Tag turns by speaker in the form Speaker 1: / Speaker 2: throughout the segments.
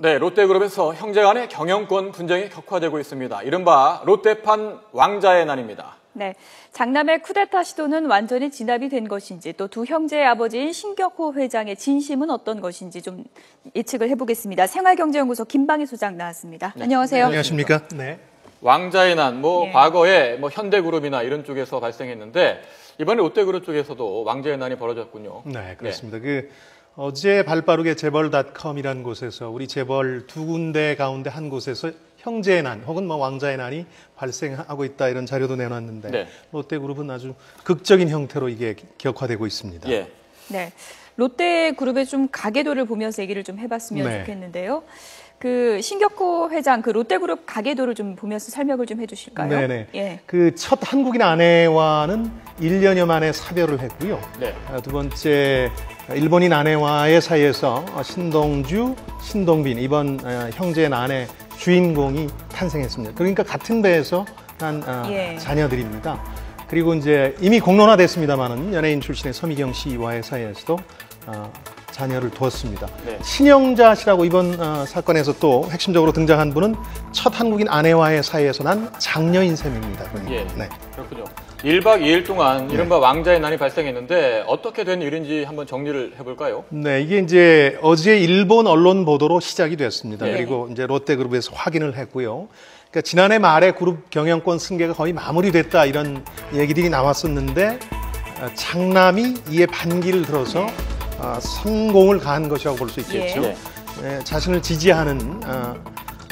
Speaker 1: 네, 롯데그룹에서 형제 간의 경영권 분쟁이 격화되고 있습니다. 이른바 롯데판 왕자의 난입니다.
Speaker 2: 네, 장남의 쿠데타 시도는 완전히 진압이 된 것인지, 또 두 형제의 아버지인 신격호 회장의 진심은 어떤 것인지 좀 예측을 해보겠습니다. 생활경제연구소 김방희 소장 나왔습니다.
Speaker 1: 네.
Speaker 2: 안녕하세요.
Speaker 3: 안녕하십니까? 네.
Speaker 1: 왕자의 난,
Speaker 2: 예.
Speaker 1: 과거에 현대그룹이나 이런 쪽에서 발생했는데 이번에 롯데그룹 쪽에서도 왕자의 난이 벌어졌군요.
Speaker 3: 네, 그렇습니다. 어제 발빠르게 재벌닷컴이라는 곳에서 우리 재벌 두 군데 가운데 한 곳에서 형제의 난 혹은 왕자의 난이 발생하고 있다 이런 자료도 내놨는데
Speaker 1: 네.
Speaker 3: 롯데그룹은 아주 극적인 형태로 이게 격화되고 있습니다.
Speaker 1: 예.
Speaker 2: 네, 롯데그룹의 좀 가계도를 보면서 얘기를 좀 해봤으면
Speaker 3: 네.
Speaker 2: 좋겠는데요. 그 신격호 회장, 그 롯데그룹 가계도를 좀 보면서 설명을 좀 해주실까요?
Speaker 3: 네네.
Speaker 2: 예.
Speaker 3: 그 첫 한국인 아내와는 1년여 만에 사별을 했고요.
Speaker 1: 네.
Speaker 3: 두 번째 일본인 아내와의 사이에서 신동주, 신동빈 이번 형제의 난의 주인공이 탄생했습니다. 그러니까 같은 배에서 난
Speaker 2: 예.
Speaker 3: 자녀들입니다. 그리고 이제 이미 공론화됐습니다만은 연예인 출신의 서미경 씨와의 사이에서도 자녀를 두었습니다.
Speaker 1: 네.
Speaker 3: 신영자 씨라고 이번 사건에서 또 핵심적으로 등장한 분은 첫 한국인 아내와의 사이에서 난 장녀인 셈입니다.
Speaker 1: 예.
Speaker 3: 네.
Speaker 1: 그렇군요. 1박 2일 동안 이른바 왕자의 난이 발생했는데 어떻게 된 일인지 한번 정리를 해볼까요?
Speaker 3: 네, 이게 이제 어제 일본 언론 보도로 시작이 됐습니다.
Speaker 2: 네.
Speaker 3: 그리고 이제 롯데그룹에서 확인을 했고요. 그러니까 지난해 말에 그룹 경영권 승계가 거의 마무리됐다 이런 얘기들이 나왔었는데 장남이 이에 반기를 들어서 성공을 가한 것이라고 볼 수 있겠죠.
Speaker 1: 예.
Speaker 3: 자신을 지지하는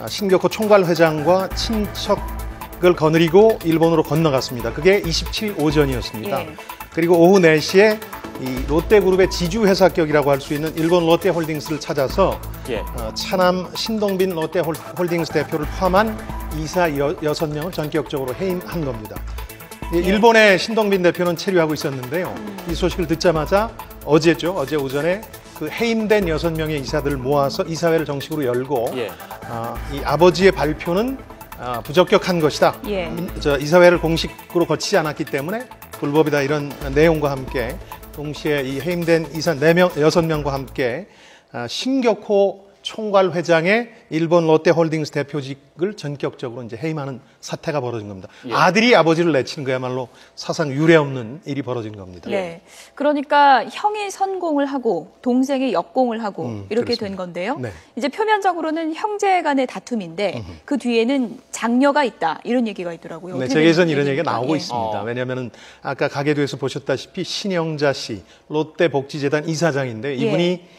Speaker 3: 신격호 총괄 회장과 친척을 거느리고 일본으로 건너갔습니다. 그게 27일 오전이었습니다.
Speaker 2: 예.
Speaker 3: 그리고 오후 4시에 이 롯데그룹의 지주회사격이라고 할 수 있는 일본 롯데홀딩스를 찾아서
Speaker 1: 예.
Speaker 3: 차남 신동빈 롯데홀딩스 대표를 포함한 이사 6명을 전격적으로 해임한 겁니다. 일본의 신동빈 대표는 체류하고 있었는데요. 이 소식을 듣자마자 어제 오전에 그 해임된 6명의 이사들을 모아서 이사회를 정식으로 열고
Speaker 1: 예.
Speaker 3: 이 아버지의 발표는 부적격한 것이다.
Speaker 2: 예.
Speaker 3: 이사회를 공식으로 거치지 않았기 때문에 불법이다 이런 내용과 함께 동시에 이 해임된 이사 6명과 함께 신격호 총괄 회장의 일본 롯데홀딩스 대표직을 전격적으로 이제 해임하는 사태가 벌어진 겁니다.
Speaker 1: 예.
Speaker 3: 아들이 아버지를 내치는 거야말로 사상 유례 없는 일이 벌어진 겁니다.
Speaker 2: 네. 그러니까 형이 선공을 하고 동생이 역공을 하고 이렇게
Speaker 3: 그렇습니다.
Speaker 2: 된 건데요.
Speaker 3: 네.
Speaker 2: 이제 표면적으로는 형제 간의 다툼인데 그 뒤에는 장녀가 있다 이런 얘기가 있더라고요.
Speaker 3: 네,
Speaker 2: 어떻게
Speaker 3: 세계에서는
Speaker 2: 된
Speaker 3: 이런 얘기가
Speaker 2: 얘기입니까?
Speaker 3: 나오고
Speaker 2: 예.
Speaker 3: 있습니다. 왜냐하면 아까 가계도에서 보셨다시피 신영자 씨, 롯데복지재단 이사장인데 이분이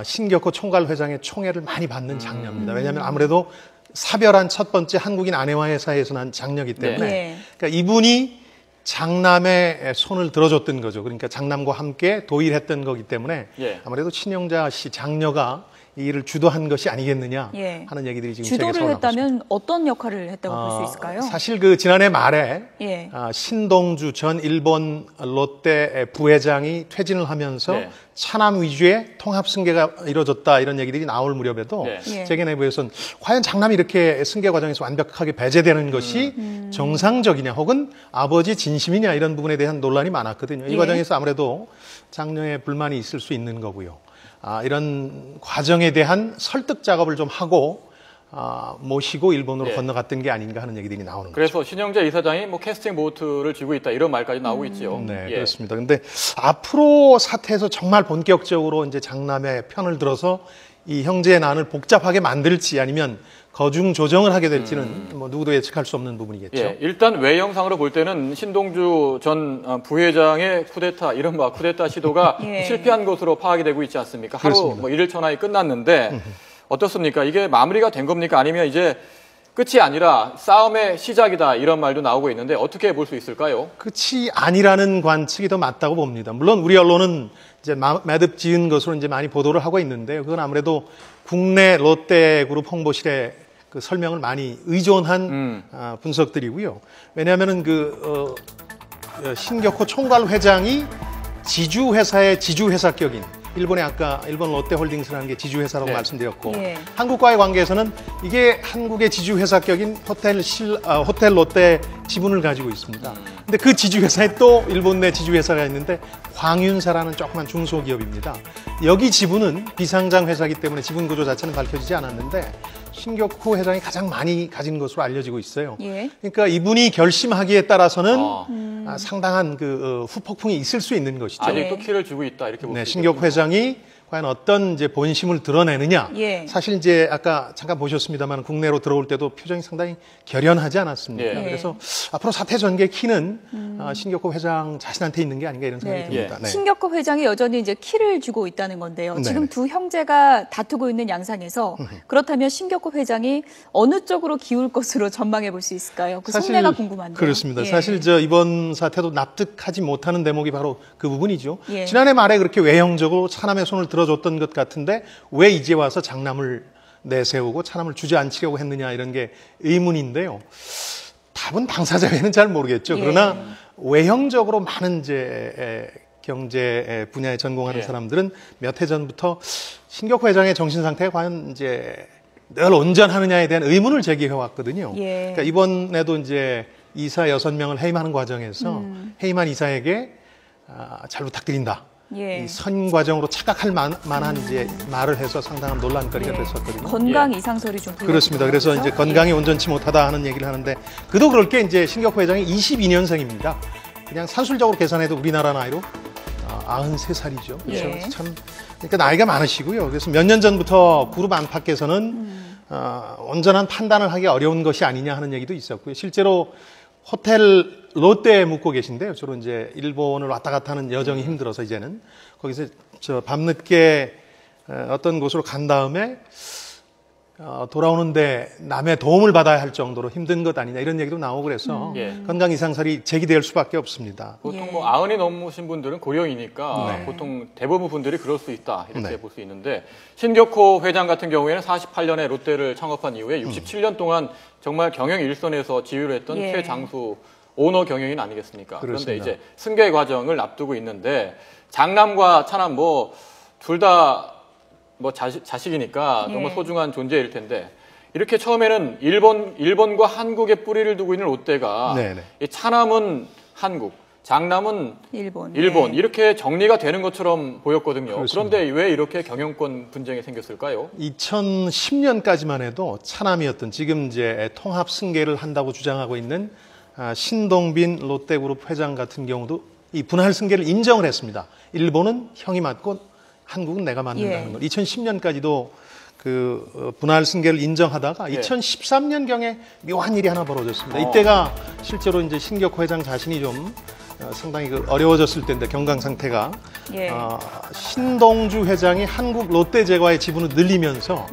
Speaker 3: 신격호 총괄 회장의 총애를 많이 받는 장녀입니다. 왜냐하면 아무래도 사별한 첫 번째 한국인 아내와의 사이에서 난 장녀이기 때문에
Speaker 2: 네.
Speaker 3: 그러니까 이분이 장남의 손을 들어줬던 거죠. 그러니까 장남과 함께 도일했던 거기 때문에
Speaker 1: 예.
Speaker 3: 아무래도 신영자 씨 장녀가 이 일을 주도한 것이 아니겠느냐
Speaker 2: 예.
Speaker 3: 하는 얘기들이 지금 세계에서
Speaker 2: 주도를
Speaker 3: 올라오고 있습니다.
Speaker 2: 했다면 어떤 역할을 했다고 볼 수 있을까요?
Speaker 3: 사실 그 지난해 말에
Speaker 2: 예.
Speaker 3: 신동주 전 일본 롯데 부회장이 퇴진을 하면서
Speaker 1: 네.
Speaker 3: 차남 위주의 통합 승계가 이루어졌다 이런 얘기들이 나올 무렵에도
Speaker 1: 네.
Speaker 2: 예.
Speaker 3: 세계 내부에서는 과연 장남이 이렇게 승계 과정에서 완벽하게 배제되는 것이 정상적이냐 혹은 아버지 진심이냐 이런 부분에 대한 논란이 많았거든요. 이
Speaker 2: 예.
Speaker 3: 과정에서 아무래도 장녀의 불만이 있을 수 있는 거고요. 이런 과정에 대한 설득 작업을 좀 하고 모시고 일본으로
Speaker 1: 예.
Speaker 3: 건너갔던 게 아닌가 하는 얘기들이 나오는 거죠.
Speaker 1: 그래서 신영자 이사장이 캐스팅 보트를 쥐고 있다 이런 말까지 나오고 있지요.
Speaker 3: 네,
Speaker 1: 예.
Speaker 3: 그렇습니다. 근데 앞으로 사태에서 정말 본격적으로 이제 장남의 편을 들어서 이 형제의 난을 복잡하게 만들지 아니면 거중 조정을 하게 될지는 누구도 예측할 수 없는 부분이겠죠.
Speaker 1: 예, 일단 외형상으로 볼 때는 신동주 전 부회장의 쿠데타, 이른바 쿠데타 시도가
Speaker 2: 예.
Speaker 1: 실패한 것으로 파악이 되고 있지 않습니까? 하루
Speaker 3: 그렇습니다.
Speaker 1: 일일천하에 끝났는데 어떻습니까? 이게 마무리가 된 겁니까? 아니면 이제 끝이 아니라 싸움의 시작이다 이런 말도 나오고 있는데 어떻게 볼 수 있을까요?
Speaker 3: 끝이 아니라는 관측이 더 맞다고 봅니다. 물론 우리 언론은 이제 매듭 지은 것으로 이제 많이 보도를 하고 있는데요. 그건 아무래도 국내 롯데그룹 홍보실의 그 설명을 많이 의존한 분석들이고요. 왜냐하면은 신격호 총괄 회장이 지주회사의 지주회사격인 일본의 아까 일본 롯데홀딩스라는 게 지주회사라고
Speaker 1: 네.
Speaker 3: 말씀드렸고
Speaker 2: 예.
Speaker 3: 한국과의 관계에서는 이게 한국의 지주회사격인 호텔 롯데 지분을 가지고 있습니다. 근데 그 지주회사에 또 일본 내 지주회사가 있는데 광윤사라는 조그만 중소기업입니다. 여기 지분은 비상장 회사이기 때문에 지분 구조 자체는 밝혀지지 않았는데 신격호 회장이 가장 많이 가진 것으로 알려지고 있어요.
Speaker 2: 예.
Speaker 3: 그러니까 이분이 결심하기에 따라서는 상당한 그 후폭풍이 있을 수 있는 것이죠.
Speaker 1: 아직도 키를 주고 있다 이렇게 볼 수
Speaker 3: 네,
Speaker 1: 있겠군요.
Speaker 3: 신격호 회장이 과연 어떤 이제 본심을 드러내느냐.
Speaker 2: 예.
Speaker 3: 사실 이제 아까 잠깐 보셨습니다만 국내로 들어올 때도 표정이 상당히 결연하지 않았습니까?
Speaker 1: 예.
Speaker 3: 그래서 앞으로 사태 전개 키는 신격호 회장 자신한테 있는 게 아닌가 이런 생각이
Speaker 2: 네.
Speaker 3: 듭니다. 네.
Speaker 2: 신격호 회장이 여전히 이제 키를 주고 있다는 건데요.
Speaker 3: 네.
Speaker 2: 지금 두 형제가 다투고 있는 양상에서 그렇다면 신격호 회장이 어느 쪽으로 기울 것으로 전망해 볼 수 있을까요? 그 속내가 궁금한데요.
Speaker 3: 그렇습니다.
Speaker 2: 예.
Speaker 3: 사실 이번 사태도 납득하지 못하는 대목이 바로 그 부분이죠.
Speaker 2: 예.
Speaker 3: 지난해 말에 그렇게 외형적으로 차남의 손을 들어줬던 것 같은데 왜 이제 와서 장남을 내세우고 차남을 주저앉히려고 했느냐 이런 게 의문인데요. 답은 당사자에는 잘 모르겠죠.
Speaker 2: 예.
Speaker 3: 그러나 외형적으로 많은 이제 경제 분야에 전공하는
Speaker 1: 예.
Speaker 3: 사람들은 몇 해 전부터 신격호 회장의 정신 상태가 과연 이제 늘 온전하느냐에 대한 의문을 제기해 왔거든요.
Speaker 2: 예.
Speaker 3: 그러니까 이번에도 이제 이사 6명을 해임하는 과정에서 해임한 이사에게 잘 부탁드린다.
Speaker 2: 예.
Speaker 3: 이 선 과정으로 착각할 만한 이제 말을 해서 상당한 논란거리가 됐었거든요.
Speaker 2: 건강 이상설이 좀
Speaker 3: 그렇습니다. 그래서 이제 건강이 온전치 못하다 하는 얘기를 하는데 그도 그럴 게 이제 신격호 회장이 22년생입니다. 그냥 산술적으로 계산해도 우리나라 나이로 93살이죠. 그렇죠.
Speaker 2: 예.
Speaker 3: 참 그러니까 나이가 많으시고요. 그래서 몇 년 전부터 그룹 안팎에서는 온전한 판단을 하기 어려운 것이 아니냐 하는 얘기도 있었고요. 실제로 호텔 롯데에 묵고 계신데요. 주로 이제 일본을 왔다 갔다 하는 여정이 힘들어서 이제는 거기서 밤늦게 어떤 곳으로 간 다음에 돌아오는데 남의 도움을 받아야 할 정도로 힘든 것 아니냐 이런 얘기도 나오고 그래서
Speaker 1: 예.
Speaker 3: 건강 이상설이 제기될 수밖에 없습니다.
Speaker 1: 보통
Speaker 2: 예.
Speaker 1: 뭐 90이 넘으신 분들은 고령이니까
Speaker 3: 네.
Speaker 1: 보통 대부분 분들이 그럴 수 있다 이렇게
Speaker 3: 네.
Speaker 1: 볼 수 있는데 신격호 회장 같은 경우에는 48년에 롯데를 창업한 이후에 67년 동안 정말 경영 일선에서 지휘를 했던
Speaker 2: 예.
Speaker 1: 최장수 오너 경영인 아니겠습니까? 그런데
Speaker 3: 그렇습니다.
Speaker 1: 이제 승계 과정을 앞두고 있는데 장남과 차남 뭐 둘 다 뭐 자식이니까
Speaker 2: 예.
Speaker 1: 너무 소중한 존재일 텐데 이렇게 처음에는 일본과 한국에 뿌리를 두고 있는 롯데가
Speaker 3: 네네.
Speaker 1: 이 차남은 한국, 장남은
Speaker 2: 일본.
Speaker 1: 일본
Speaker 2: 네.
Speaker 1: 이렇게 정리가 되는 것처럼 보였거든요.
Speaker 3: 그렇습니다.
Speaker 1: 그런데 왜 이렇게 경영권 분쟁이 생겼을까요?
Speaker 3: 2010년까지만 해도 차남이었던 지금 이제 통합 승계를 한다고 주장하고 있는 신동빈 롯데그룹 회장 같은 경우도 이 분할 승계를 인정을 했습니다. 일본은 형이 맞고 한국은 내가 맞는다는
Speaker 2: 예.
Speaker 3: 걸. 2010년까지도 그 분할 승계를 인정하다가
Speaker 1: 예.
Speaker 3: 2013년경에 묘한 일이 하나 벌어졌습니다. 이때가 실제로 이제 신격호 회장 자신이 좀 상당히 어려워졌을 때인데 경강 상태가
Speaker 2: 예.
Speaker 3: 신동주 회장이 한국 롯데제과의 지분을 늘리면서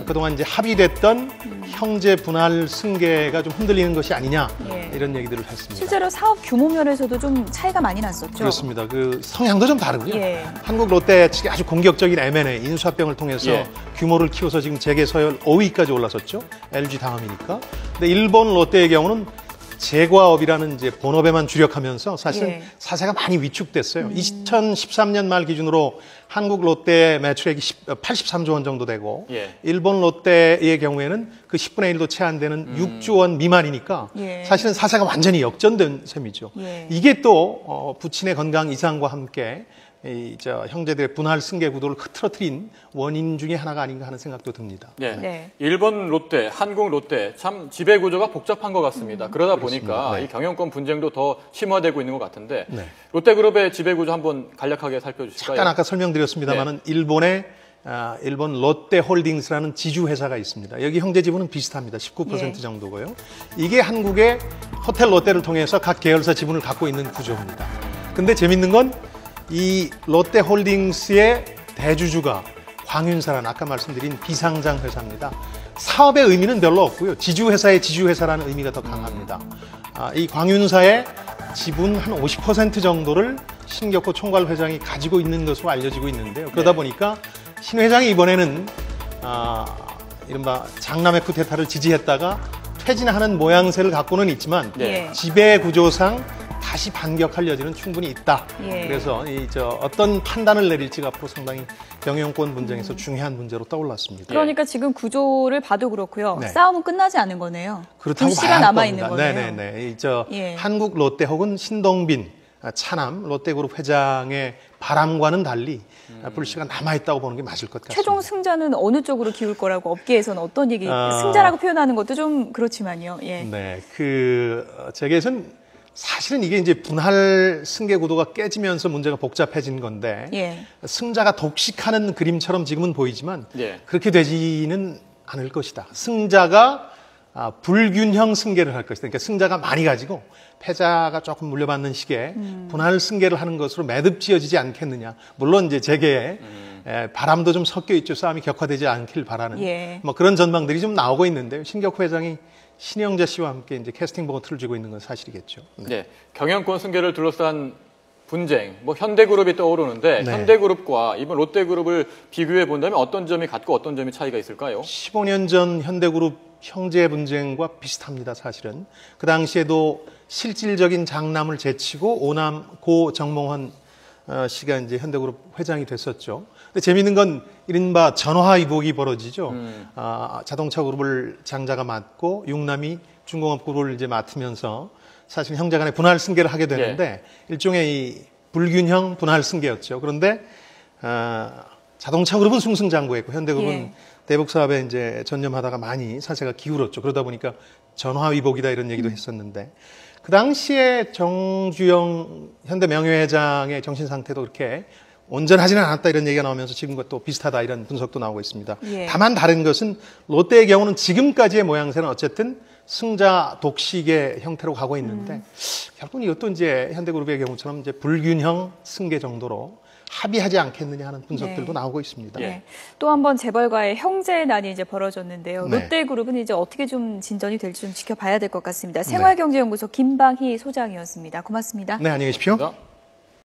Speaker 3: 그동안 이제 합의됐던 형제 분할 승계가 좀 흔들리는 것이 아니냐
Speaker 2: 예.
Speaker 3: 이런 얘기들을 했습니다.
Speaker 2: 실제로 사업 규모 면에서도 좀 차이가 많이 났었죠.
Speaker 3: 그렇습니다. 그 성향도 좀 다르고요.
Speaker 2: 예.
Speaker 3: 한국 롯데 측이 아주 공격적인 M&A 인수합병을 통해서
Speaker 1: 예.
Speaker 3: 규모를 키워서 지금 재계 서열 5위까지 올라섰죠. LG 다음이니까. 근데 일본 롯데의 경우는 제과업이라는 이제 본업에만 주력하면서 사실
Speaker 2: 예.
Speaker 3: 사세가 많이 위축됐어요. 2013년 말 기준으로 한국 롯데 매출액이 83조 원 정도 되고
Speaker 1: 예.
Speaker 3: 일본 롯데의 경우에는 그 10분의 1도 채 안 되는 6조 원 미만이니까
Speaker 2: 예.
Speaker 3: 사실은 사세가 완전히 역전된 셈이죠.
Speaker 2: 예.
Speaker 3: 이게 또 부친의 건강 이상과 함께 형제들의 분할 승계 구도를 흐트러뜨린 원인 중에 하나가 아닌가 하는 생각도 듭니다.
Speaker 1: 네.
Speaker 2: 네.
Speaker 1: 일본 롯데, 한국 롯데 참 지배 구조가 복잡한 것 같습니다. 그러다 보니까
Speaker 3: 네.
Speaker 1: 이 경영권 분쟁도 더 심화되고 있는 것 같은데
Speaker 3: 네.
Speaker 1: 롯데그룹의 지배 구조 한번 간략하게 살펴주실까요?
Speaker 3: 잠깐 아까 설명드렸습니다만은 일본 롯데홀딩스라는 지주 회사가 있습니다. 여기 형제 지분은 비슷합니다. 19%
Speaker 2: 예.
Speaker 3: 정도고요. 이게 한국의 호텔 롯데를 통해서 각 계열사 지분을 갖고 있는 구조입니다. 근데 재밌는 건 이 롯데홀딩스의 대주주가 광윤사라는 아까 말씀드린 비상장 회사입니다. 사업의 의미는 별로 없고요. 지주회사의 지주회사라는 의미가 더 강합니다. 이 광윤사의 지분 한 50% 정도를 신격호 총괄회장이 가지고 있는 것으로 알려지고 있는데요. 그러다
Speaker 1: 네.
Speaker 3: 보니까 신 회장이 이번에는 이른바 장남의 쿠데타를 지지했다가 퇴진하는 모양새를 갖고는 있지만
Speaker 1: 네.
Speaker 3: 지배 구조상 다시 반격할 여지는 충분히 있다.
Speaker 2: 예.
Speaker 3: 그래서 어떤 판단을 내릴지가 앞으로 상당히 경영권 분쟁에서 중요한 문제로 떠올랐습니다.
Speaker 2: 그러니까 지금 구조를 봐도 그렇고요.
Speaker 3: 네.
Speaker 2: 싸움은 끝나지 않은 거네요.
Speaker 3: 그렇다고
Speaker 2: 불씨가
Speaker 3: 봐야 할
Speaker 2: 남아
Speaker 3: 겁니다.
Speaker 2: 있는 거네요.
Speaker 3: 네네네.
Speaker 2: 예.
Speaker 3: 한국 롯데 혹은 신동빈 차남 롯데그룹 회장의 바람과는 달리 불씨가 남아있다고 보는 게 맞을 것 같습니다.
Speaker 2: 최종 승자는 어느 쪽으로 기울 거라고 업계에서는 어떤 얘기, 승자라고 표현하는 것도 좀 그렇지만요. 예.
Speaker 3: 네, 제게선 사실은 이게 이제 분할 승계 구도가 깨지면서 문제가 복잡해진 건데
Speaker 2: 예.
Speaker 3: 승자가 독식하는 그림처럼 지금은 보이지만
Speaker 1: 예.
Speaker 3: 그렇게 되지는 않을 것이다. 승자가 불균형 승계를 할 것이다. 그러니까 승자가 많이 가지고 패자가 조금 물려받는 식의 분할 승계를 하는 것으로 매듭지어지지 않겠느냐. 물론 이제 재계에 바람도 좀 섞여 있죠. 싸움이 격화되지 않길 바라는
Speaker 2: 예.
Speaker 3: 뭐 그런 전망들이 좀 나오고 있는데요. 신격호 회장이 신영재 씨와 함께 이제 캐스팅 보고 틀을 쥐고 있는 건 사실이겠죠.
Speaker 1: 네, 경영권 승계를 둘러싼 분쟁, 뭐 현대그룹이 떠오르는데
Speaker 3: 네.
Speaker 1: 현대그룹과 이번 롯데그룹을 비교해 본다면 어떤 점이 같고 어떤 점이 차이가 있을까요?
Speaker 3: 15년 전 현대그룹 형제 분쟁과 비슷합니다. 사실은 그 당시에도 실질적인 장남을 제치고 오남 고 정몽원 씨가 이제 현대그룹 회장이 됐었죠. 근데 재미있는 건 이른바 전화위복이 벌어지죠. 자동차 그룹을 장자가 맡고 육남이 중공업 그룹을 이제 맡으면서 사실 형제간에 분할 승계를 하게 되는데 일종의 이 불균형 분할 승계였죠. 그런데 자동차 그룹은 승승장구했고 현대그룹은 대북 사업에 이제 전념하다가 많이 사세가 기울었죠. 그러다 보니까 전화위복이다 이런 얘기도 했었는데 그 당시에 정주영 현대 명예회장의 정신 상태도 그렇게 온전하지는 않았다 이런 얘기가 나오면서 지금과 또 비슷하다 이런 분석도 나오고 있습니다.
Speaker 2: 예.
Speaker 3: 다만 다른 것은 롯데의 경우는 지금까지의 모양새는 어쨌든 승자 독식의 형태로 가고 있는데 결국은 이것도 이제 현대그룹의 경우처럼 이제 불균형 승계 정도로 합의하지 않겠느냐 하는 분석들도 나오고 있습니다.
Speaker 2: 네. 또 한 번 재벌과의 형제난이 이제 벌어졌는데요.
Speaker 3: 네.
Speaker 2: 롯데그룹은 이제 어떻게 좀 진전이 될지 좀 지켜봐야 될 것 같습니다. 생활경제연구소 김방희 소장이었습니다. 고맙습니다.
Speaker 3: 네, 안녕히 계십시오.
Speaker 1: 감사합니다.